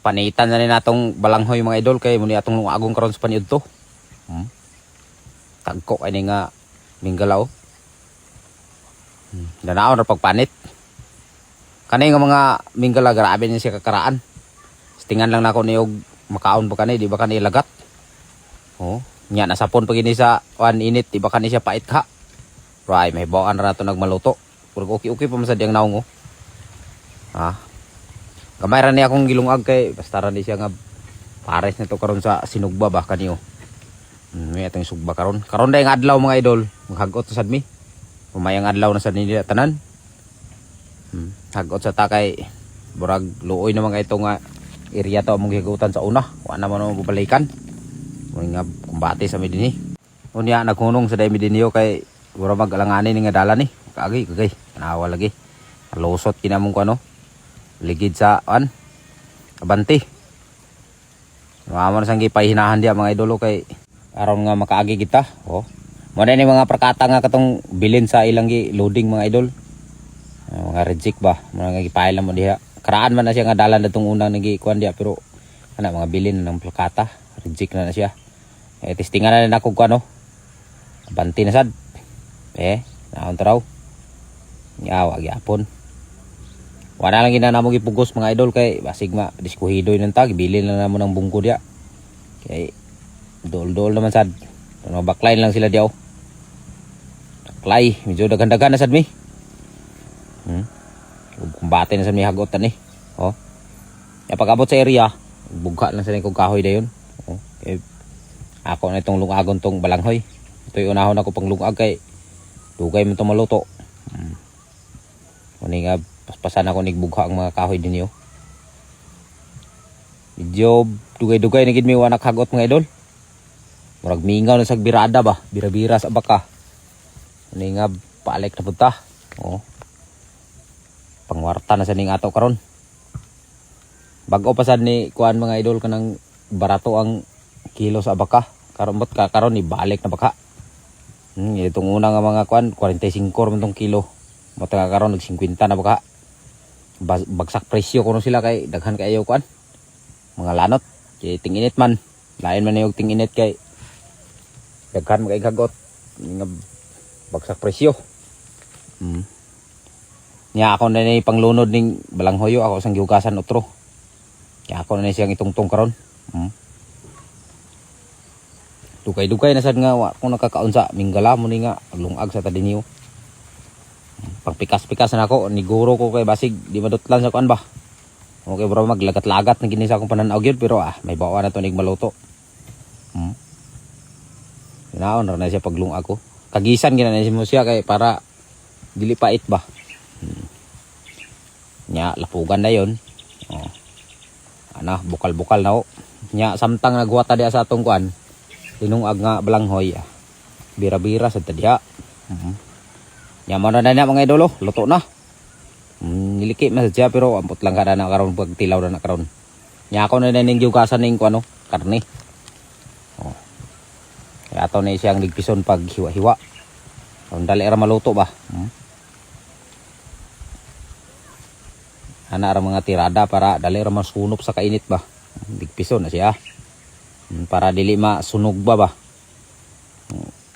Panitan na rin natong balanghoy mga idol kay muni atong agong karon sa paniud to. Tagko kay nga minggalaw. Danaon ra pagpanit. Kanay nga mga minggala grabe ni siya kakaraan. Stingan lang nako niyog makaon pa kanay di ba kanay lagat. Nya nasapon pag ini sa init di ba kanay siya pait ka. Right, may bawaan ra to nagmaluto. Pero okay pa man sa diyang naong Gamay ra niya akong gilungag kay basta ra ni siya nga pares na to karon sa sinugba ba kaniyo. May atong sugba karon. Karon day nga adlaw mga idol, maghagot sad mi. Umayang adlaw na sad nila tanan. Hagot sa takay burag luoy na mga ito nga area to among higutan sa una. Wa na man mabalikan. Mga kumbate sa mi dinhi. Unya naghunong sa day mi dinhi kay burag magalanganin nga dala ni. Kagay nawa lagi. Lusot kinamong ko ano. Ligid sa abanti. Mamo na sang gipahinahan dia mga idolo kay aron nga makaagi kita. Mo na ni mga prakata nga katong bilin sa ilang loading mga idol. Mga reject ba, mga gipail mo diha. Karaan man na siya nga dalan datong unang nagikuan dia pero mga bilin ng plakata, reject na siya. Testingan na nako ko ano. Abanti na sad. Naon traw. Yawa gyapon. Wala lang gina namo gipugos mga idol kay basig diskuhidoy nang tag bilin lang namo ng bungko dia. Kay dol naman sad. Backline lang sila diaw. Baklay, medyo dagan-dagan na sad mi. Kumbate na sad mi hagotan ni. Pag-abot sa area, bugha lang sa kong kahoy dayon. Kay ako na itong lungagon tong balanghoy. Ito yung unahon ako pang lungag kay dugay man to maluto. Kuni nga paspasan ako nigbugha ang mga kahoy dinyo. Medyo dugay-dugay na gid mi wanak hagot mga idol. Murag mingaw na sa birada ba, bira-bira sa baka. Kuni nga paalik na punta. Pangwarta na sa ning ato karon. Bag-o pa sad ni kuan mga idol kanang barato ang kilo sa baka. Karon ni balik na baka. Itong una nga mga kuan 45 man tong kilo. Mata karon nag 50 na baka. Bagsak presyo kuno sila kay daghan kayo kuan. Mga lanot, kay tinginit man. Lain man yung tinginit kay daghan kay kagot. Nga bagsak presyo. Nya ako na ni panglunod ning balanghoyo ako sang gihugasan utro. Kaya ako na siyang itungtong karon. Dugay-dugay na sad nga kung nakakaon sa minggala mo ni nga lungag sa tadinyo. Pagpikas-pikas na ako, niguro ko kay basig di madutlan sa kuan ba. Okay bro, maglagat-lagat na gini sa akong pananaw gyud pero may bawa na to nig maluto. Naon ra na siya paglungag ko. Kagisan gina na siya kay para dili pait ba. Nya lapugan na yon. Bukal-bukal na o. Nya samtang nagwata dia sa atong kuan. Tinungag nga balanghoy. Bira-bira sa tadya. Nya mo na mga idolo, luto na. Niliki na siya pero ampot lang kada na karon pag tilaw na karon. Nya ako na ning giugasan ning kuno, karne. Kaya ato na siyang ligpison pag hiwa-hiwa. Ang dali ra maluto ba. Ana ra mga tirada para dali ra masunop sa kainit ba. Ligpison na siya. Para dili masunog ba.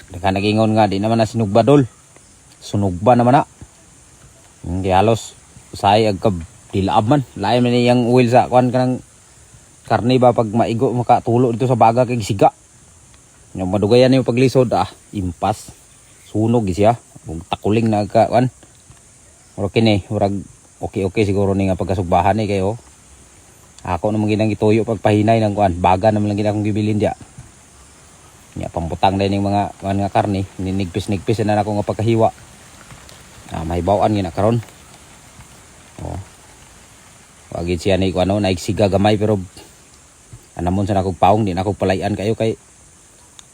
Dagan nagingon nga di naman na sinugba dol. Sunugba naman na. Di halos say agkab dilaab man. Lain man yang oil sa kuan kanang karne ba pag maigo makatulo dito sa baga kay siga. Yung madugayan yung paglisod impas. Sunog siya. Takuling na ka kuan. Murag kini, murag okay siguro ni nga pagkasugbahan ni kayo. Ako naman ginang ituyo pagpahinay ng kuan. Baga naman lang ginakong gibilin dia. Nya pambutang din yung mga karne. Ninigpis-nigpis na ako nga pagkahiwa. May bawaan gina karon. Wagid siya ni kuno naigsiga gamay pero anamon sa nakog paong di nakog palayan kayo kay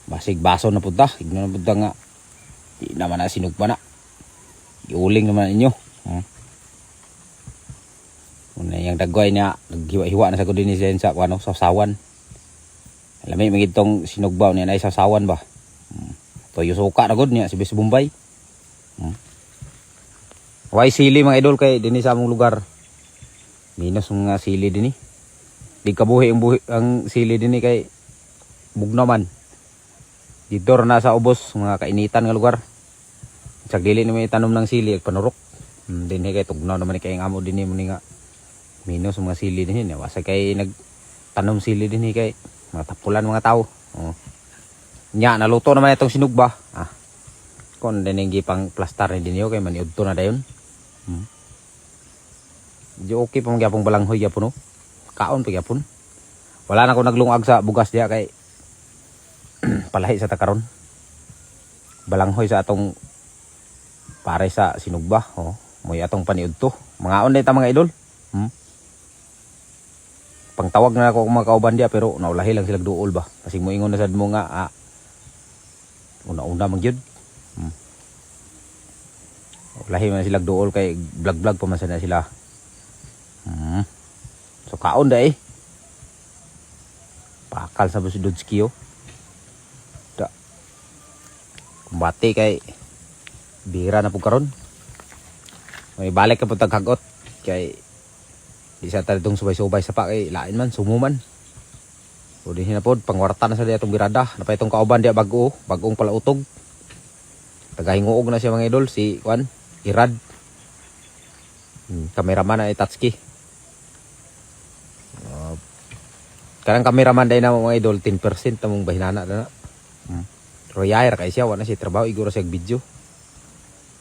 basig baso na punta. Igno na punta nga di naman na sinugba na. Iuling naman inyo. Una yang dagway niya naghiwa-hiwa na sa gud ni sa kuno sasawan. Lami magitong sinugbaw niya na sasawan ba. Toyo suka na gud niya si Bombay. Why sili mga idol kay dinhi sa among lugar. Minus mga sili dinhi. Di kabuhi ang sili din kay bugnaw man. Dito na sa ubos mga kainitan nga lugar. Sag dili ni may tanom ng sili ag panurok. Dinhi kay tugnaw naman kay ang amo dinhi mo ni nga minus mga sili dinhi wasa kay nagtanom sili dinhi kay mga tapulan mga tao. Oh. Nya naluto naman itong sinugba. Kon dinhi gipang plastar ni dinhi kay maniudto na dayon. Di okay pa magyapong balanghoy gyapon no. Kaon pa gyapon. Wala na ko naglungag sa bugas diya kay palahi sa takaron. Balanghoy sa atong pare sa sinugba. Oh, moy atong paniudto. Mga on ta mga idol. Pangtawag na ako kung mga kauban diya pero naulahi lang sila duol ba. Kasi moingon na sad mo nga una-una man gyud. Ulahi man sila duol kay vlog-vlog pa man sana sila. So kaon da eh. Pakal sa si Dudski oh. Da. Kumbati kay bira na po karon. May balik ka po taghagot kay di sa talitong subay-subay sa pa kay lain man sumuman. O din na po pangwarta na sa diya itong birada. Napay itong kauban diya bagong palautog. Tagahinguog na siya mga idol si Juan Irad. Kameraman na Itatski. Karang kameraman day na mga idol 10% tamong bahinana na. Royay ra kay siya wala siya trabaho iguro siya video.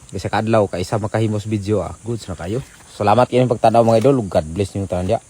Kasi kadlaw kay isa makahimos video goods na kayo. Salamat kini pagtanaw mga idol. God bless niyo tanan dia.